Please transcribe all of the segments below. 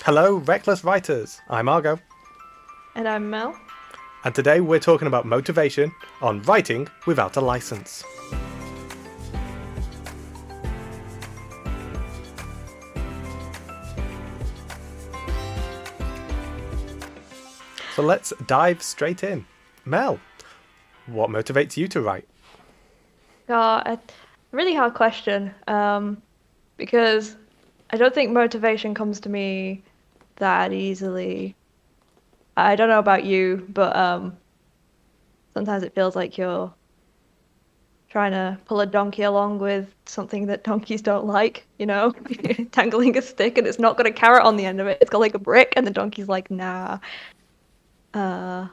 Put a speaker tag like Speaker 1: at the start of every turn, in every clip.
Speaker 1: Hello, Reckless Writers. I'm Argo,
Speaker 2: And I'm Mel.
Speaker 1: and today we're talking about motivation on writing without a license. So let's dive straight in. Mel, what motivates you to write?
Speaker 2: A really hard question, because I don't think motivation comes to me that easily. I don't know about you, but sometimes it feels like you're trying to pull a donkey along with something that donkeys don't like, tangling a stick and it's not got a carrot on the end of it. It's got like a brick, and the donkey's like, nah. Uh,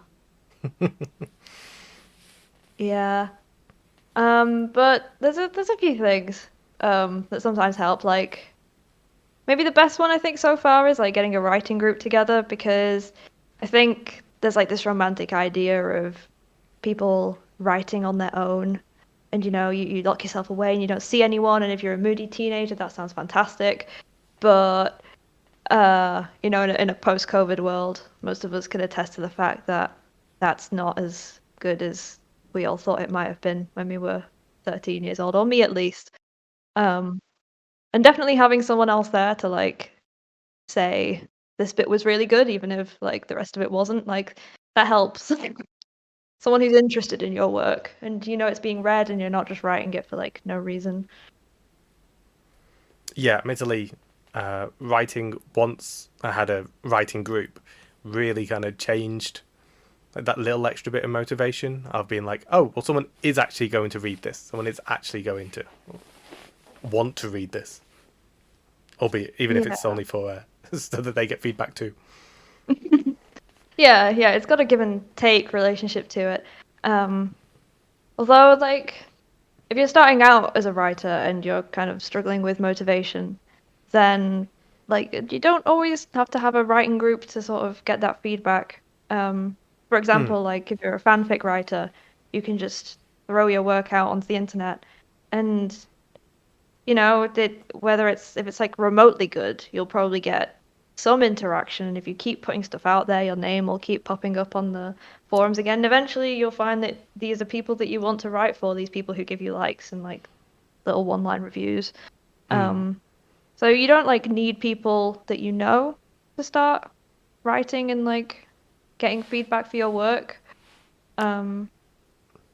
Speaker 2: yeah. But there's a few things that sometimes help. Like maybe the best one I think so far is like getting a writing group together, because I think there's like this romantic idea of people writing on their own, and you lock yourself away and you don't see anyone, and if you're a moody teenager that sounds fantastic, but in a post-COVID world, most of us can attest to the fact that that's not as good as we all thought it might have been when we were 13 years old, or me at least. Um, and definitely having someone else there to like say this bit was really good, even if like the rest of it wasn't, like that helps. Someone who's interested in your work, and it's being read, and you're not just writing it for like no reason.
Speaker 1: Yeah, admittedly, writing once I had a writing group really kind of changed like that little extra bit of motivation of being like, oh, well, someone is actually going to read this. Someone is actually going to want to read this, albeit even if
Speaker 2: Yeah.
Speaker 1: it's only for so that they get feedback too.
Speaker 2: Yeah, it's got a give and take relationship to it. Um, Although, like, if you're starting out as a writer and you're kind of struggling with motivation, then like you don't always have to have a writing group to sort of get that feedback. For
Speaker 1: Mm,
Speaker 2: example, like if you're a fanfic writer, you can just throw your work out onto the internet, and whether if it's like remotely good, you'll probably get some interaction. And if you keep putting stuff out there, your name will keep popping up on the forums again. And eventually, you'll find that these are people that you want to write for. These people who give you likes and like little one-line reviews.
Speaker 1: mm.
Speaker 2: Um, so you don't like need people that you know to start writing and like getting feedback for your work. Um,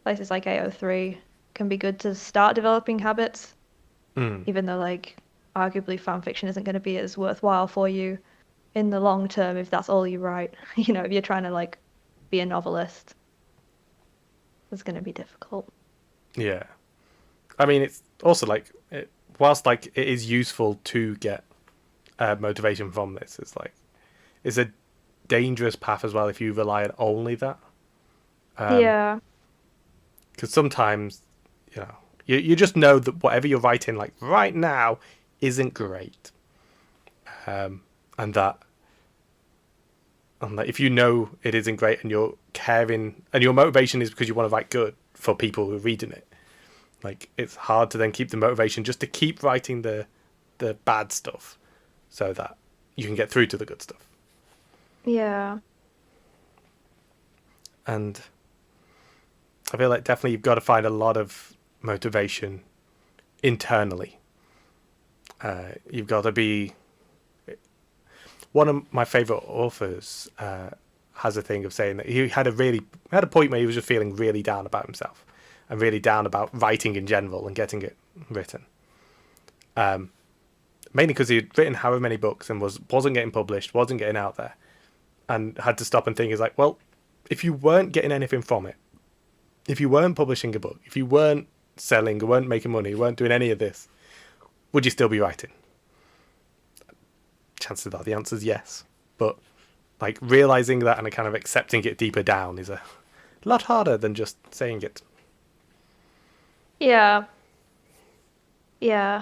Speaker 2: Places like AO3 can be good to start developing habits,
Speaker 1: Mm.
Speaker 2: even though like arguably fan fiction isn't going to be as worthwhile for you in the long term if that's all you write. If you're trying to like be a novelist, it's going to be difficult.
Speaker 1: Yeah, I mean, it's also like whilst like it is useful to get motivation from this, it's a dangerous path as well if you rely on only that.
Speaker 2: Yeah.
Speaker 1: Because sometimes, you just know that whatever you're writing, like right now, isn't great, and that if you know it isn't great and you're caring and your motivation is because you want to write good for people who are reading it, like it's hard to then keep the motivation just to keep writing the bad stuff so that you can get through to the good stuff.
Speaker 2: Yeah.
Speaker 1: And I feel like definitely you've got to find a lot of motivation internally. You've got to be one of my favorite authors has a thing of saying that he had a point where he was just feeling really down about himself and really down about writing in general and getting it written. Mainly because he'd written however many books and wasn't getting published, wasn't getting out there, and had to stop and think. He's like, well, if you weren't getting anything from it, if you weren't publishing a book, if you weren't selling, you weren't making money, you weren't doing any of this, would you still be writing? Chances are the answer is yes. But like realizing that and kind of accepting it deeper down is a lot harder than just saying it.
Speaker 2: Yeah. Yeah.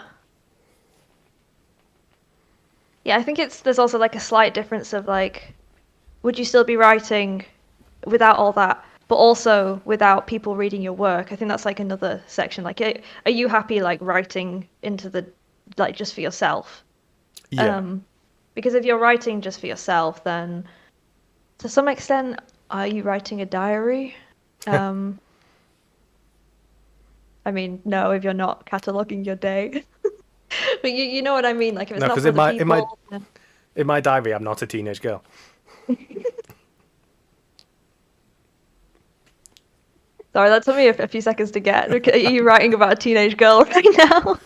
Speaker 2: Yeah, I think there's also like a slight difference of like, would you still be writing without all that, but also without people reading your work? I think that's like another section. Like, are you happy like writing into the like just for yourself?
Speaker 1: Yeah.
Speaker 2: Um, Because if you're writing just for yourself, then to some extent, are you writing a diary? Um, I mean, no, if you're not cataloging your day. But you know what I mean? Like if it's
Speaker 1: No,
Speaker 2: not
Speaker 1: because
Speaker 2: for other people, then...
Speaker 1: in my diary, I'm not a teenage girl.
Speaker 2: Sorry, that took me a few seconds to get. Are you writing about a teenage girl right now?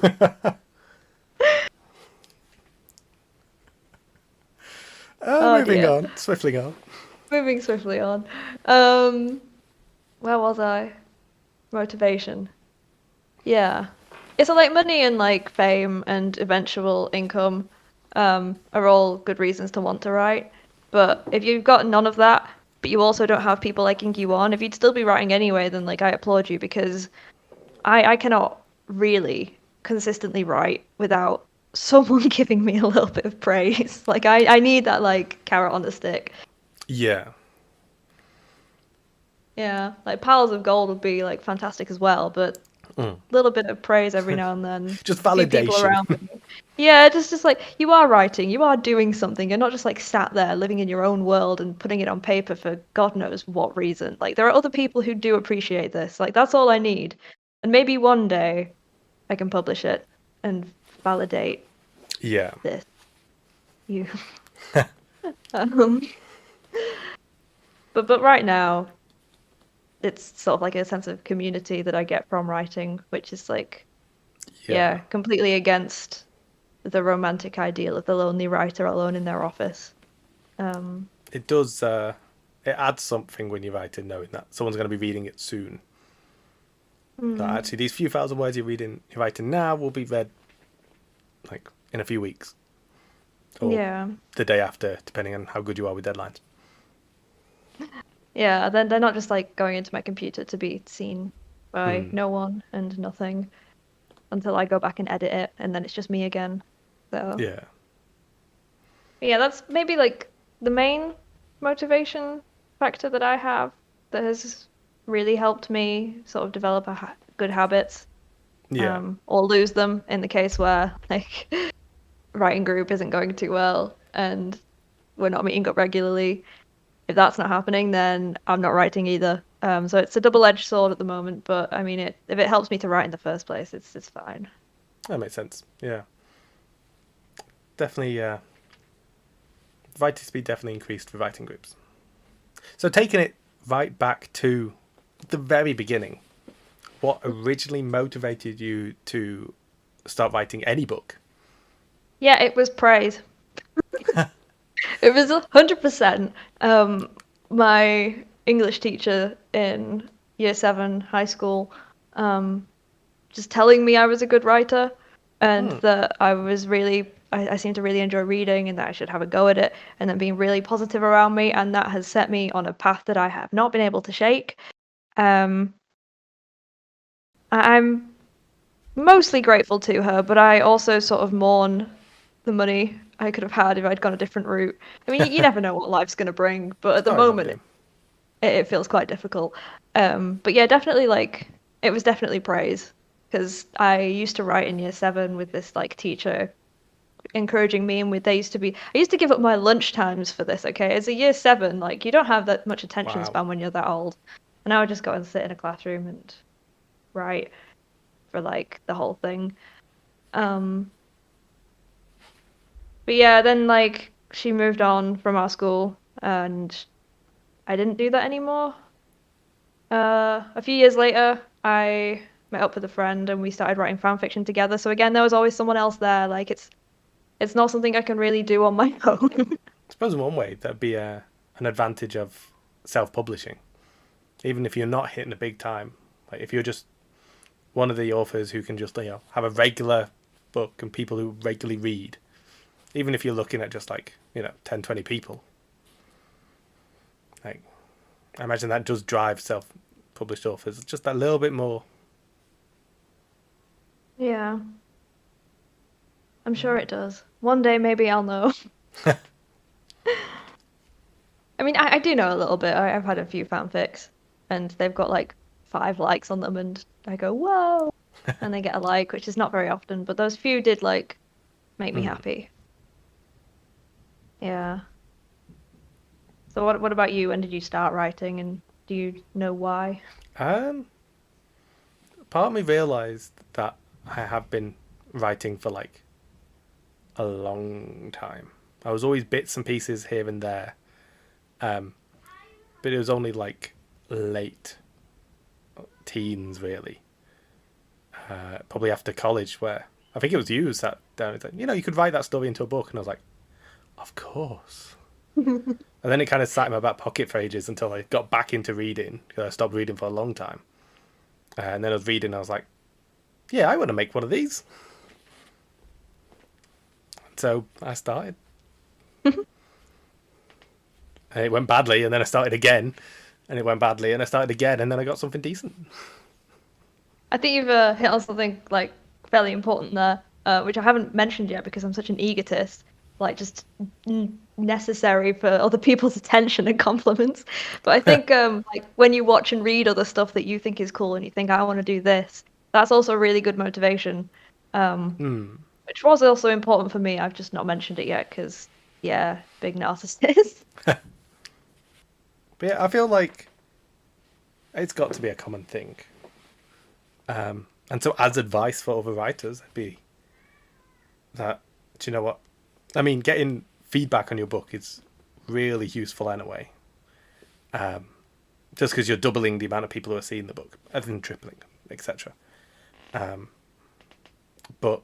Speaker 2: Oh
Speaker 1: Moving
Speaker 2: dear.
Speaker 1: on, swiftly on.
Speaker 2: Moving swiftly on. Where was I? Motivation. Yeah. Yeah, so like money and like fame and eventual income are all good reasons to want to write. But if you've got none of that, but you also don't have people liking you on, if you'd still be writing anyway, then like I applaud you because I cannot really consistently write without someone giving me a little bit of praise. Like I need that like carrot on the stick.
Speaker 1: Yeah.
Speaker 2: Yeah, like piles of gold would be like fantastic as well, but
Speaker 1: Mm.
Speaker 2: a little bit of praise every now and then.
Speaker 1: Just
Speaker 2: A few people
Speaker 1: validation.
Speaker 2: around me. Yeah, just like you are writing, you are doing something. You're not just like sat there living in your own world and putting it on paper for God knows what reason. Like there are other people who do appreciate this. Like that's all I need. And maybe one day I can publish it and validate
Speaker 1: Yeah.
Speaker 2: this. You. um, but right now it's sort of like a sense of community that I get from writing, which is like
Speaker 1: Yeah.
Speaker 2: completely against the romantic ideal of the lonely writer alone in their office.
Speaker 1: It does. It adds something when you write it, knowing that someone's going to be reading it soon. That actually, these few thousand words you're writing now will be read like in a few weeks, or
Speaker 2: Yeah,
Speaker 1: the day after, depending on how good you are with deadlines.
Speaker 2: yeah. Then they're not just like going into my computer to be seen by
Speaker 1: Mm.
Speaker 2: no one and nothing until I go back and edit it, and then it's just me again. So
Speaker 1: Yeah.
Speaker 2: yeah, that's maybe like the main motivation factor that I have that has really helped me sort of develop good habits,
Speaker 1: Yeah.
Speaker 2: or lose them in the case where like writing group isn't going too well and we're not meeting up regularly. If that's not happening, then I'm not writing either. So it's a double-edged sword at the moment, but I mean, if it helps me to write in the first place, it's fine.
Speaker 1: That makes sense. Yeah. Definitely. Writing speed definitely increased for writing groups. So taking it right back to the very beginning, what originally motivated you to start writing any book?
Speaker 2: Yeah, it was praise. It was 100%. My English teacher in year seven high school, just telling me I was a good writer and
Speaker 1: Hmm.
Speaker 2: that I seemed to really enjoy reading and that I should have a go at it, and then being really positive around me, and that has set me on a path that I have not been able to shake. Um, I'm mostly grateful to her, but I also sort of mourn the money I could have had if I'd gone a different route. I mean, you never know what life's going to bring, but at the
Speaker 1: Oh, you
Speaker 2: moment,
Speaker 1: do.
Speaker 2: it feels quite difficult. But yeah, definitely like it was definitely praise because I used to write in year seven with this like teacher encouraging me, and with they used to be I used to give up my lunch times for this. Okay, as a year seven, like you don't have that much attention
Speaker 1: Wow.
Speaker 2: span when you're that old, and I would just go and sit in a classroom and write for like the whole thing. Um, but yeah, then like she moved on from our school, and I didn't do that anymore. A few years later, I met up with a friend and we started writing fan fiction together. So again, there was always someone else there. Like it's not something I can really do on my own.
Speaker 1: I suppose in one way that'd be an advantage of self-publishing, even if you're not hitting a big time. Like if you're just one of the authors who can just have a regular book and people who regularly read, even if you're looking at just like 10, 20 people. Like I imagine that does drive self-published authors just that little bit more.
Speaker 2: Yeah, I'm sure it does. One day maybe I'll know. I mean, I do know a little bit. I've had a few fanfics and they've got like 5 likes on them and I go, whoa, and they get a like, which is not very often, but those few did like make me
Speaker 1: Mm.
Speaker 2: happy. Yeah. So what about you? When did you start writing, and do you know why?
Speaker 1: Um, Part of me realised that I have been writing for like a long time. I was always bits and pieces here and there, um, but it was only like late teens, really. Probably after college, where I think it was you who sat down and said, you could write that story into a book, and I was like, of course. And then it kind of sat in my back pocket for ages until I got back into reading because I stopped reading for a long time. And then I was reading, and I was like, yeah, I want to make one of these. So I started. And it went badly, and then I started again, and it went badly, and I started again, and then I got something decent.
Speaker 2: I think you've hit on something like fairly important there, which I haven't mentioned yet because I'm such an egotist, like just necessary for other people's attention and compliments. But I think like when you watch and read other stuff that you think is cool and you think I want to do this, that's also really good motivation. Um,
Speaker 1: Hmm.
Speaker 2: which was also important for me. I've just not mentioned it yet because yeah, big narcissist.
Speaker 1: But yeah, I feel like it's got to be a common thing. And so, as advice for other writers, it'd be that, do you know what? I mean, getting feedback on your book is really useful anyway. Just because you're doubling the amount of people who are seeing the book, other than tripling, etc. But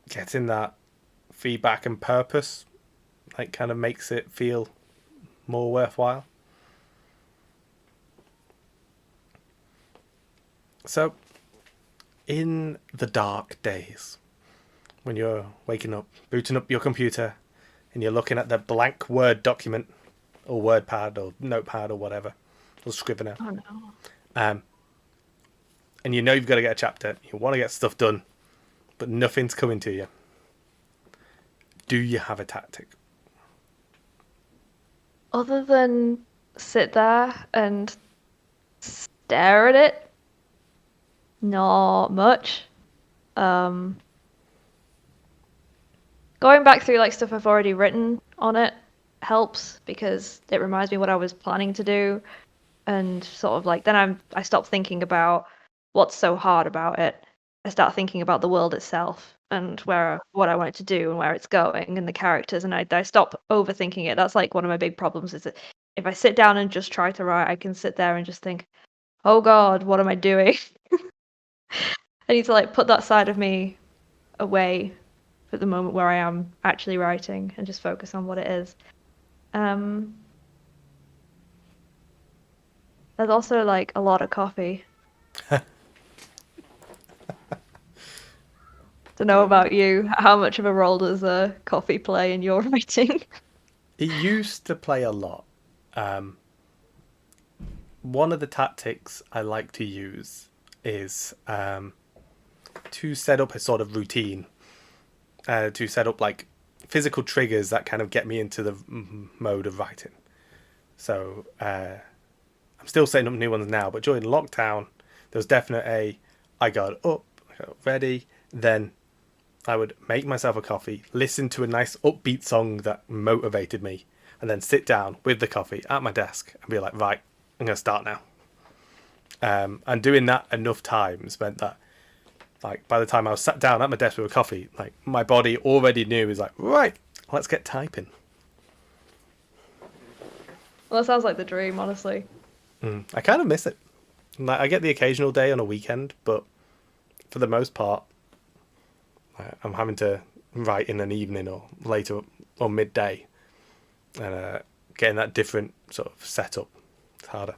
Speaker 1: getting that feedback and purpose, like, kind of makes it feel more worthwhile. So, in the dark days, when you're waking up, booting up your computer, and you're looking at the blank Word document, or WordPad, or Notepad, or whatever, or Scrivener,
Speaker 2: Oh no.
Speaker 1: um, and you know you've got to get a chapter, you want to get stuff done, but nothing's coming to you. Do you have a tactic?
Speaker 2: Other than sit there and stare at it, not much. Um, Going back through like stuff I've already written on it helps because it reminds me what I was planning to do, and sort of like then I stop thinking about what's so hard about it. I start thinking about the world itself and where what I want it to do and where it's going and the characters, and I stop overthinking it. That's like one of my big problems is that if I sit down and just try to write, I can sit there and just think, "Oh God, what am I doing?" I need to like put that side of me away for the moment where I am actually writing and just focus on what it is. Um, there's also like a lot of coffee. To know about you, how much of a role does coffee play in your writing?
Speaker 1: It used to play a lot. Um, One of the tactics I like to use is to set up a sort of routine, to set up like physical triggers that kind of get me into the mode of writing. So I'm still setting up new ones now, but during lockdown, there was definitely I got up, I got ready, then I would make myself a coffee, listen to a nice upbeat song that motivated me, and then sit down with the coffee at my desk and be like, right, I'm going to start now. And doing that enough times meant that, like, by the time I was sat down at my desk with a coffee, like, my body already knew, is like, right, let's get typing.
Speaker 2: Well, that sounds like the dream, honestly.
Speaker 1: I kind of miss it. Like, I get the occasional day on a weekend, but for the most part, I'm having to write in an evening or later or midday, and getting that different sort of setup, it's harder.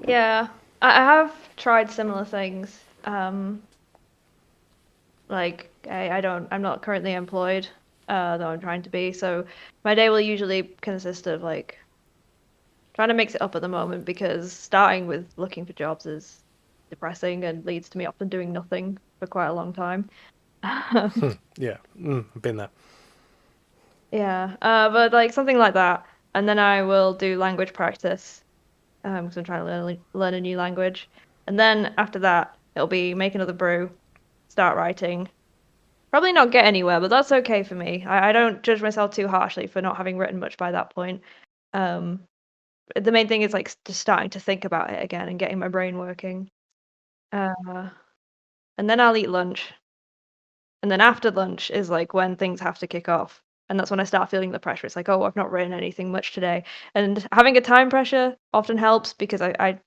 Speaker 2: Yeah, I have tried similar things. Like I'm not currently employed, though I'm trying to be. So my day will usually consist of like trying to mix it up at the moment because starting with looking for jobs is depressing and leads to me often doing nothing for quite a long time.
Speaker 1: Yeah, I've been there.
Speaker 2: Yeah, but like something like that, and then I will do language practice because I'm trying to learn a new language, and then after that it'll be make another brew, start writing, probably not get anywhere, but that's okay for me. I don't judge myself too harshly for not having written much by that point. Um, the main thing is like just starting to think about it again and getting my brain working. Uh, and then I'll eat lunch. And then after lunch is like when things have to kick off. And that's when I start feeling the pressure. It's like, oh, I've not written anything much today. And having a time pressure often helps because I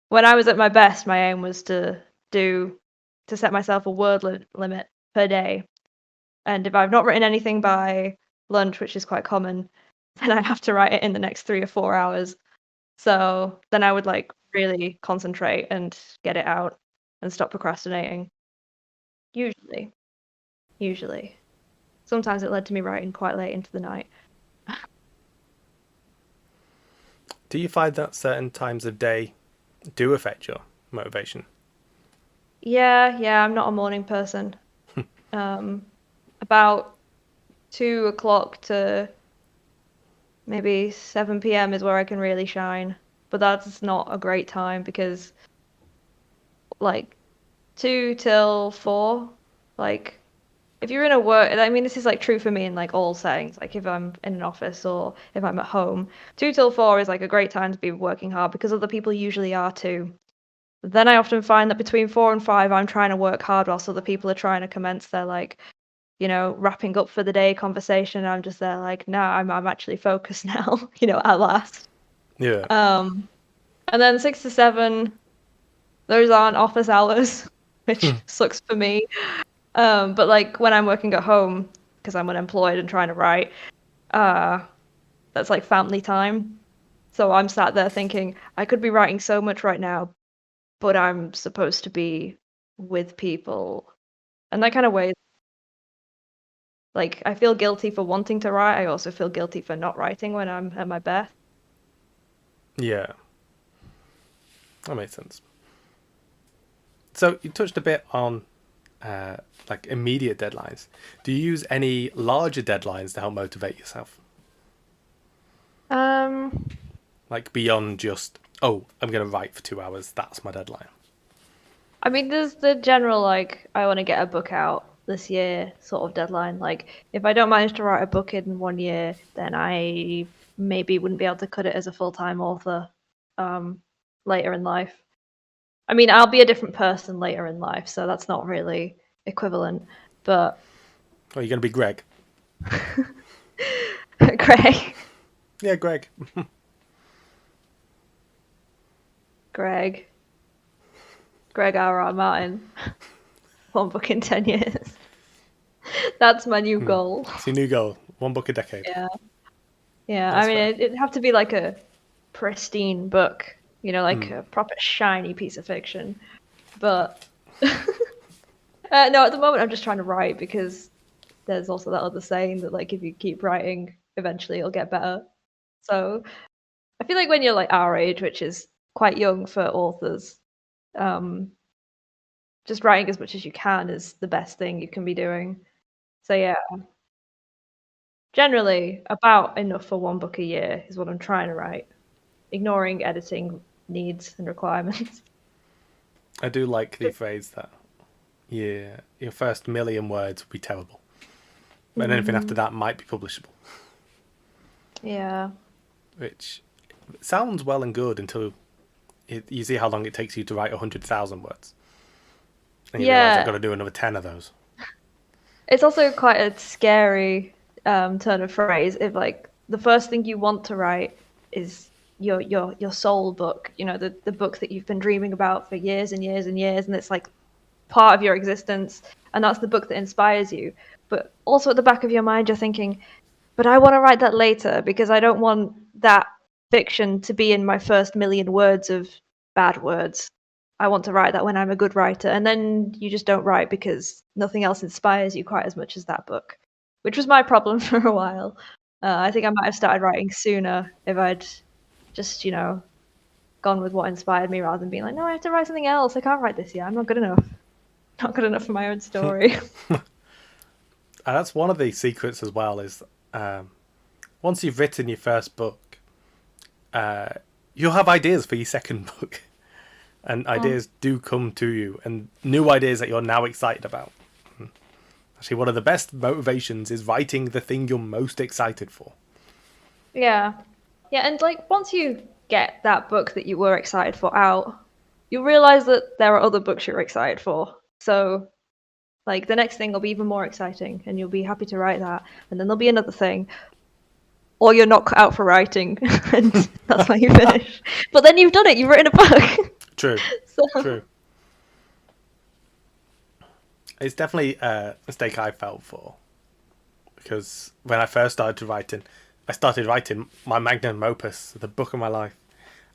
Speaker 2: when I was at my best, my aim was to set myself a word limit per day. And if I've not written anything by lunch, which is quite common, then I have to write it in the next 3 or 4 hours. So then I would like really concentrate and get it out and stop procrastinating. Usually, usually. Sometimes it led to me writing quite late into the night.
Speaker 1: Do you find that certain times of day do affect your motivation?
Speaker 2: Yeah, I'm not a morning person. Um, about 2 o'clock to maybe 7 p.m. is where I can really shine. But that's not a great time because like 2 till 4, like if you're in a work, I mean, this is like true for me in like all settings. Like if I'm in an office or if I'm at home, 2 till 4 is like a great time to be working hard because other people usually are too. Then I often find that between 4 and 5, I'm trying to work hard whilst other people are trying to commence their like, wrapping up for the day conversation. I'm just there like, no, I'm actually focused now, at last.
Speaker 1: Yeah.
Speaker 2: Um, and then 6 to 7, those aren't office hours, which sucks for me. But like when I'm working at home, because I'm unemployed and trying to write, uh, that's like family time. So I'm sat there thinking, I could be writing so much right now, but I'm supposed to be with people. And that kind of way, like I feel guilty for wanting to write. I also feel guilty for not writing when I'm at my best.
Speaker 1: Yeah. That makes sense. So you touched a bit on like immediate deadlines. Do you use any larger deadlines to help motivate yourself?
Speaker 2: Um,
Speaker 1: Like beyond just, oh, I'm going to write for 2 hours. That's my deadline.
Speaker 2: I mean, there's the general like I want to get a book out this year sort of deadline. Like if I don't manage to write a book in 1 year, then I maybe wouldn't be able to cut it as a full-time author um, later in life. I mean, I'll be a different person later in life, so that's not really equivalent. But
Speaker 1: Oh, you're going to be Greg.
Speaker 2: Greg,
Speaker 1: Yeah, Greg.
Speaker 2: Greg, Greg R. Martin, one book in 10 years. That's my new goal.
Speaker 1: It's your new goal. One book a decade.
Speaker 2: Yeah. Yeah, I
Speaker 1: That's
Speaker 2: mean,
Speaker 1: fair.
Speaker 2: it'd have to be like a pristine book, like a proper shiny piece of fiction. But no, at the moment I'm just trying to write because there's also that other saying that like if you keep writing, eventually it'll get better. So I feel like when you're like our age, which is quite young for authors, um, just writing as much as you can is the best thing you can be doing. So yeah, generally about enough for one book a year is what I'm trying to write, ignoring editing needs and requirements.
Speaker 1: I do like the phrase that, yeah, your first million words will be terrible. But anything after that might be publishable.
Speaker 2: Yeah.
Speaker 1: Which sounds well and good until you see how long it takes you to write 100,000 words. And you realise I've got
Speaker 2: Yeah.
Speaker 1: to do another 10 of those.
Speaker 2: It's also quite a scary turn of phrase if like the first thing you want to write is your soul book, the book that you've been dreaming about for years and years and years, and it's like part of your existence, and that's the book that inspires you. But also at the back of your mind, you're thinking, but I want to write that later because I don't want that fiction to be in my first million words of bad words. I want to write that when I'm a good writer. And then you just don't write because nothing else inspires you quite as much as that book, which was my problem for a while. I think I might have started writing sooner if I'd just, gone with what inspired me rather than being like, no, I have to write something else. I can't write this yet. I'm not good enough. Not good enough for my own story.
Speaker 1: And that's one of the secrets as well is once you've written your first book, you'll have ideas for your second book. And ideas do come to you, and new ideas that you're now excited about. Actually, one of the best motivations is writing the thing you're most excited for.
Speaker 2: Yeah. Yeah, and like once you get that book that you were excited for out, you realize that there are other books you're excited for. So like the next thing will be even more exciting and you'll be happy to write that. And then there'll be another thing. Or you're not cut out for writing and that's why you finish. But then you've done it, you've written a book.
Speaker 1: True.
Speaker 2: So
Speaker 1: True. It's definitely a mistake I fell for. Because when I first started writing, I started writing my magnum opus, the book of my life.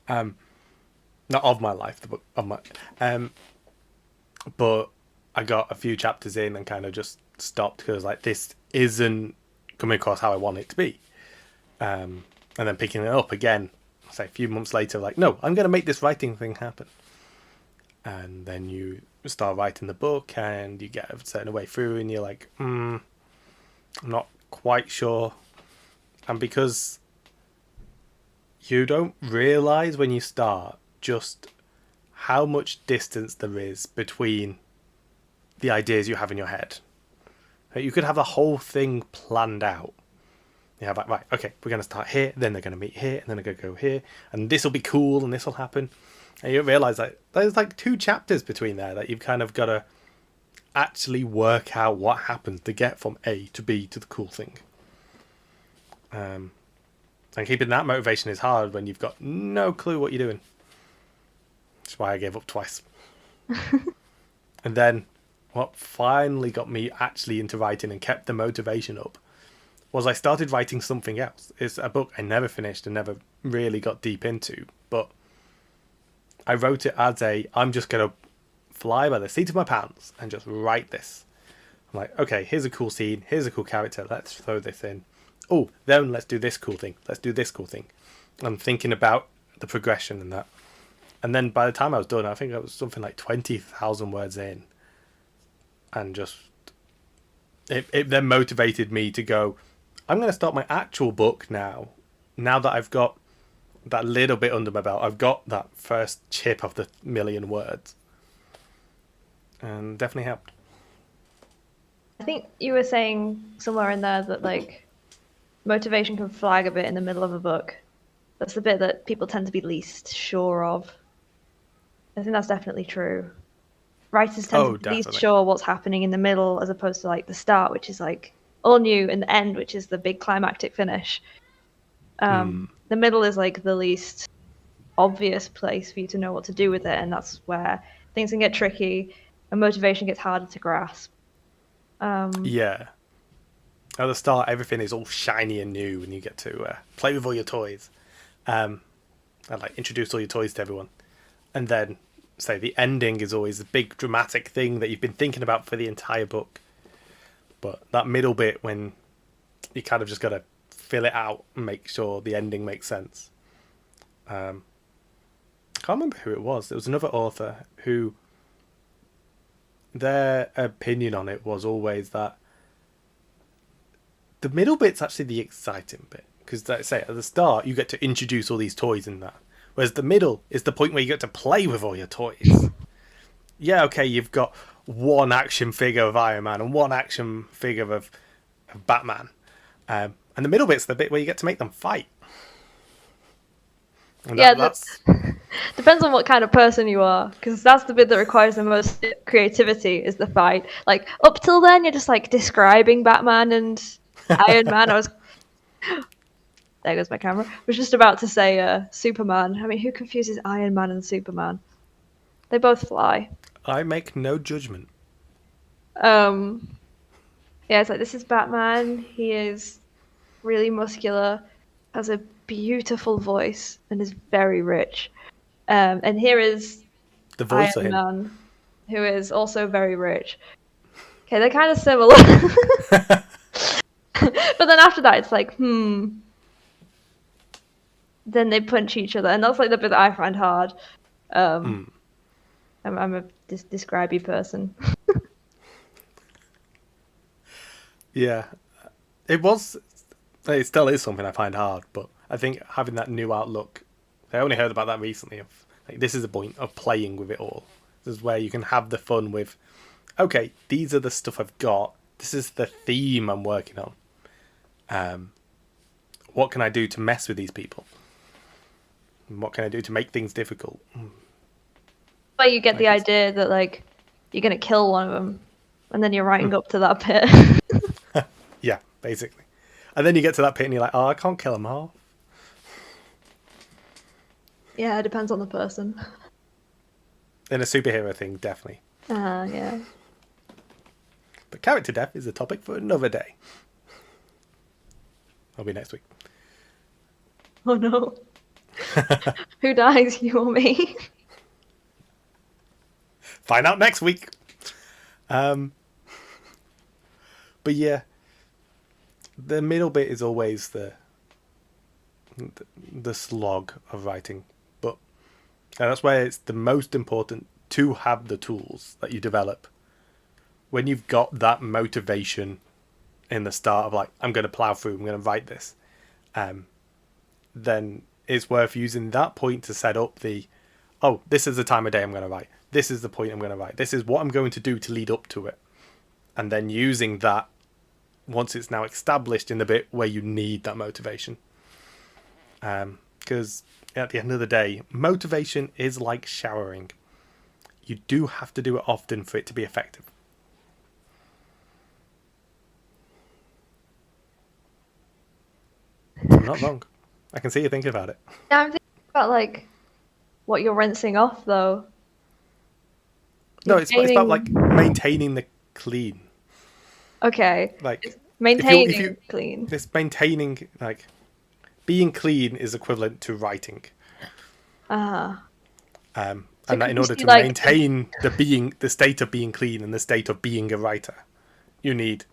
Speaker 1: Not of my life, the book of my... but I got a few chapters in and kind of just stopped because like this isn't coming across how I want it to be. And then picking it up again, say a few months later, like, no, I'm going to make this writing thing happen. And then you start writing the book and you get a certain way through and you're like, I'm not quite sure. And because you don't realize when you start just how much distance there is between the ideas you have in your head. You could have the whole thing planned out. You have like, right, okay, we're going to start here, then they're going to meet here, and then they're going to go here, and this will be cool, and this will happen. And you realize that there's like 2 chapters between there that you've kind of got to actually work out what happens to get from A to B to the cool thing. And keeping that motivation is hard when you've got no clue what you're doing. That's why I gave up twice. And then what finally got me actually into writing and kept the motivation up was I started writing something else. It's a book I never finished and never really got deep into, but I wrote it as I'm just going to fly by the seat of my pants and just write this. I'm like, okay, here's a cool scene, here's a cool character, let's throw this in. Oh, then let's do this cool thing, let's do this cool thing. I'm thinking about the progression and that. And then by the time I was done, I think it was something like 20,000 words in. And just, it then motivated me to go, I'm going to start my actual book now. Now that I've got that little bit under my belt, I've got that first chip of the 1,000,000 words. And definitely helped.
Speaker 2: I think you were saying somewhere in there that like motivation can flag a bit in the middle of a book. That's the bit that people tend to be least sure of. I think that's definitely true. Writers tend to be least sure what's happening in the middle as opposed to like the start, which is like all new, and the end, which is the big climactic finish. The middle is like the least obvious place for you to know what to do with it, and that's where things can get tricky and motivation gets harder to grasp.
Speaker 1: Yeah. At the start, everything is all shiny and new, and you get to play with all your toys, and like introduce all your toys to everyone. And then, say the ending is always the big dramatic thing that you've been thinking about for the entire book. But that middle bit, when you kind of just got to fill it out and make sure the ending makes sense. I can't remember who it was. It was another author who their opinion on it was always that the middle bit's actually the exciting bit. Because, like I say, at the start, you get to introduce all these toys in that. Whereas the middle is the point where you get to play with all your toys. Yeah, okay, you've got one action figure of Iron Man and one action figure of Batman. And the middle bit's the bit where you get to make them fight. And that's...
Speaker 2: Depends on what kind of person you are, because that's the bit that requires the most creativity, is the fight. Like, up till then, you're just, like, describing Batman and Iron Man. There goes my camera. I was just about to say Superman. I mean, who confuses Iron Man and Superman? They both fly.
Speaker 1: I make no judgment.
Speaker 2: Yeah, it's like, this is Batman. He is really muscular, has a beautiful voice, and is very rich. And here is
Speaker 1: the voice
Speaker 2: Iron
Speaker 1: of him.
Speaker 2: Man, who is also very rich. Okay, they're kind of similar. But then after that, it's like, Then they punch each other, and that's like the bit that I find hard. I'm a describey person.
Speaker 1: Yeah, it still is something I find hard, but I think having that new outlook, I only heard about that recently, of like, this is the point of playing with it all. This is where you can have the fun with, okay, these are the stuff I've got, this is the theme I'm working on. What can I do to mess with these people? And what can I do to make things difficult?
Speaker 2: But you get
Speaker 1: Like
Speaker 2: the
Speaker 1: it's-
Speaker 2: idea that like you're gonna kill one of them, and then you're writing up to that bit.
Speaker 1: Yeah, basically. And then you get to that pit and you're like, oh, I can't kill them half.
Speaker 2: Yeah, it depends on the person.
Speaker 1: In a superhero thing, definitely.
Speaker 2: Yeah.
Speaker 1: But character death is a topic for another day. I'll be next week.
Speaker 2: Oh no. Who dies, you or me?
Speaker 1: Find out next week. But yeah, the middle bit is always the slog of writing. But and that's where it's the most important to have the tools that you develop. When you've got that motivation in the start of like, I'm going to plow through, I'm going to write this, then it's worth using that point to set up this is the time of day I'm going to write. This is the point I'm going to write. This is what I'm going to do to lead up to it. And then using that once it's now established in the bit where you need that motivation. Because at the end of the day, motivation is like showering. You do have to do it often for it to be effective. I'm not wrong. I can see you thinking about it.
Speaker 2: Yeah, I'm thinking about like what you're rinsing off though.
Speaker 1: No,
Speaker 2: You're
Speaker 1: it's about
Speaker 2: gaining-
Speaker 1: like maintaining the clean.
Speaker 2: Okay.
Speaker 1: Like
Speaker 2: It's maintaining
Speaker 1: if you
Speaker 2: clean.
Speaker 1: this maintaining like being clean is equivalent to writing.
Speaker 2: Ah.
Speaker 1: And
Speaker 2: So
Speaker 1: that in
Speaker 2: could you
Speaker 1: order
Speaker 2: see,
Speaker 1: to
Speaker 2: like,
Speaker 1: maintain the state of being clean and the state of being a writer, you need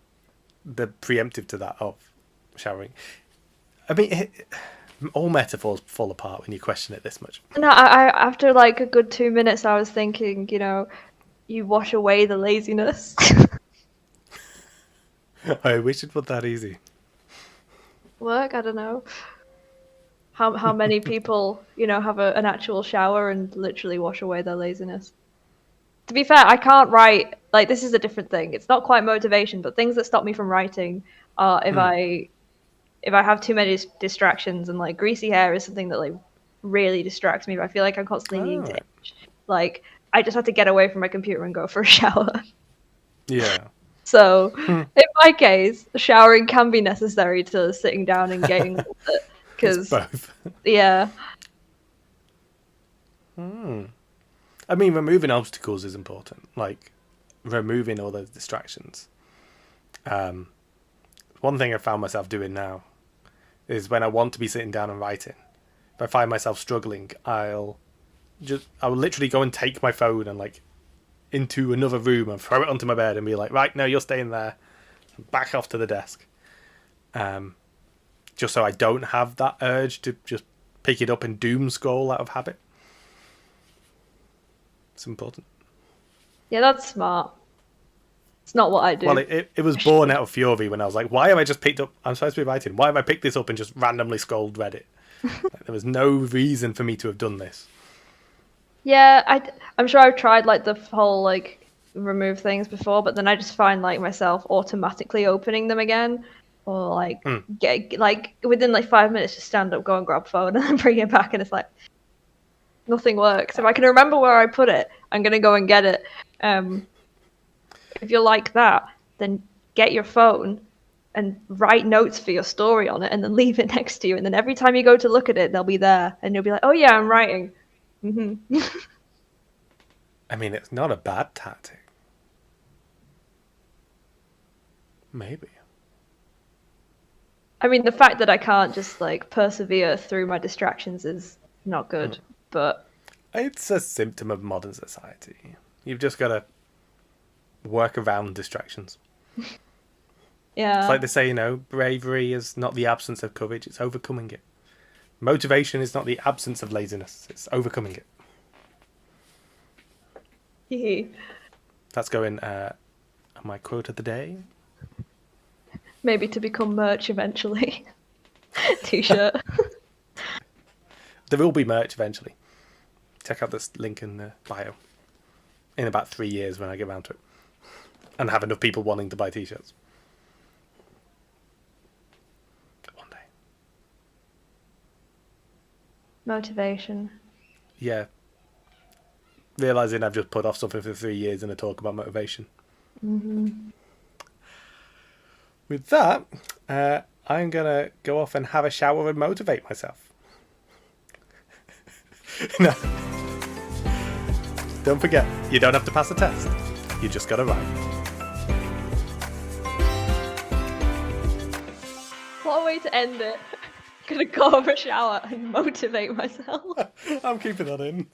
Speaker 1: the preemptive to that of showering. I mean, all metaphors fall apart when you question it this much.
Speaker 2: No, I after like a good 2 minutes, I was thinking, you wash away the laziness.
Speaker 1: I wish it was that easy.
Speaker 2: Work, I don't know. How many people, have an actual shower and literally wash away their laziness? To be fair, I can't write, like, this is a different thing. It's not quite motivation, but things that stop me from writing are if I have too many distractions, and like greasy hair is something that like really distracts me. But I feel like I'm constantly needing to
Speaker 1: Alright.
Speaker 2: itch. Like I just have to get away from my computer and go for a shower.
Speaker 1: Yeah.
Speaker 2: So in my case, showering can be necessary to sitting down and getting with it.
Speaker 1: It's
Speaker 2: Because
Speaker 1: both.
Speaker 2: yeah,
Speaker 1: I mean, removing obstacles is important. Like, removing all those distractions. One thing I found myself doing now is when I want to be sitting down and writing, if I find myself struggling, I'll literally go and take my phone and like into another room and throw it onto my bed and be like, right, no, you're staying there. Back off to the desk. Just so I don't have that urge to just pick it up and doom scroll out of habit. It's important.
Speaker 2: yeah, that's smart. It's not what I do.
Speaker 1: Well, it was born out of fury when I was like, why have I just picked up... I'm supposed to be writing. Why have I picked this up and just randomly scrolled Reddit? Like, there was no reason for me to have done this.
Speaker 2: Yeah, I'm sure I've tried like the whole like remove things before, but then I just find like myself automatically opening them again, or like get like within like 5 minutes, just stand up, go and grab phone, and then bring it back, and it's like nothing works. If I can remember where I put it, I'm gonna go and get it. If you're like that, then get your phone and write notes for your story on it, and then leave it next to you, and then every time you go to look at it, they'll be there, and you'll be like, oh yeah, I'm writing.
Speaker 1: I mean, it's not a bad tactic. Maybe.
Speaker 2: I mean, the fact that I can't just like persevere through my distractions is not good, but
Speaker 1: It's a symptom of modern society. You've just got to work around distractions.
Speaker 2: yeah.
Speaker 1: It's like they say, bravery is not the absence of courage, it's overcoming it. Motivation is not the absence of laziness, it's overcoming it. That's going on my quote of the day.
Speaker 2: Maybe to become merch eventually. T-shirt.
Speaker 1: There will be merch eventually. Check out this link in the bio. In about 3 years when I get around to it. and have enough people wanting to buy t-shirts. One day.
Speaker 2: Motivation.
Speaker 1: Yeah. Realizing I've just put off something for 3 years in a talk about motivation. With that, I'm going to go off and have a shower and motivate myself. No. Don't forget, you don't have to pass the test. You just got to write.
Speaker 2: What a way to end it. Gonna go have a shower and motivate myself.
Speaker 1: I'm keeping that in.